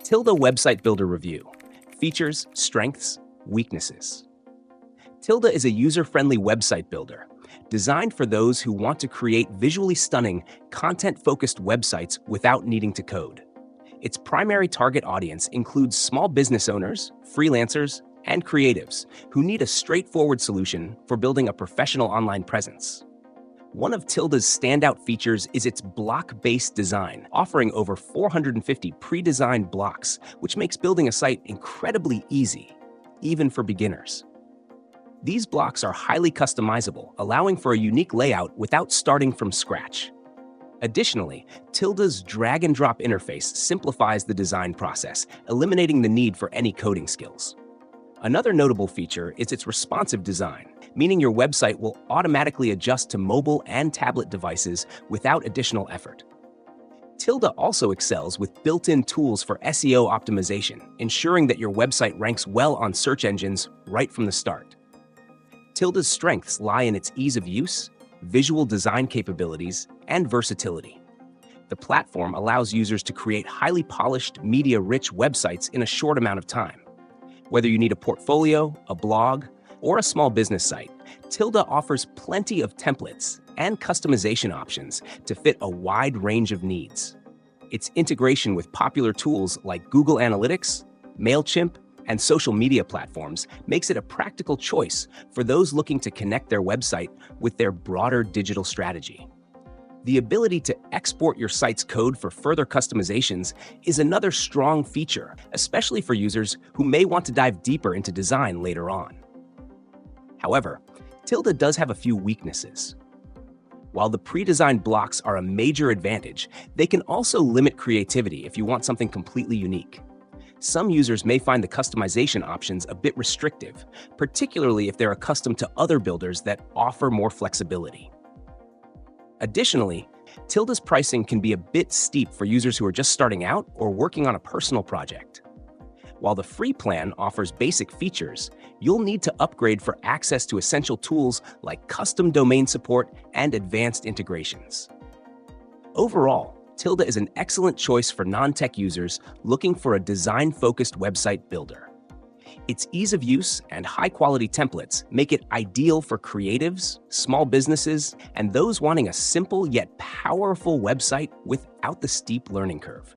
Tilda Website Builder Review: Features, Strengths, Weaknesses. Tilda is a user-friendly website builder designed for those who want to create visually stunning, content-focused websites without needing to code. Its primary target audience includes small business owners, freelancers, and creatives who need a straightforward solution for building a professional online presence. One of Tilda's standout features is its block-based design, offering over 450 pre-designed blocks, which makes building a site incredibly easy, even for beginners. These blocks are highly customizable, allowing for a unique layout without starting from scratch. Additionally, Tilda's drag-and-drop interface simplifies the design process, eliminating the need for any coding skills. Another notable feature is its responsive design, meaning your website will automatically adjust to mobile and tablet devices without additional effort. Tilda also excels with built-in tools for SEO optimization, ensuring that your website ranks well on search engines right from the start. Tilda's strengths lie in its ease of use, visual design capabilities, and versatility. The platform allows users to create highly polished, media-rich websites in a short amount of time. Whether you need a portfolio, a blog, or a small business site, Tilda offers plenty of templates and customization options to fit a wide range of needs. Its integration with popular tools like Google Analytics, MailChimp, and social media platforms makes it a practical choice for those looking to connect their website with their broader digital strategy. The ability to export your site's code for further customizations is another strong feature, especially for users who may want to dive deeper into design later on. However, Tilda does have a few weaknesses. While the pre-designed blocks are a major advantage, they can also limit creativity if you want something completely unique. Some users may find the customization options a bit restrictive, particularly if they're accustomed to other builders that offer more flexibility. Additionally, Tilda's pricing can be a bit steep for users who are just starting out or working on a personal project. While the free plan offers basic features, you'll need to upgrade for access to essential tools like custom domain support and advanced integrations. Overall, Tilda is an excellent choice for non-tech users looking for a design-focused website builder. Its ease of use and high-quality templates make it ideal for creatives, small businesses, and those wanting a simple yet powerful website without the steep learning curve.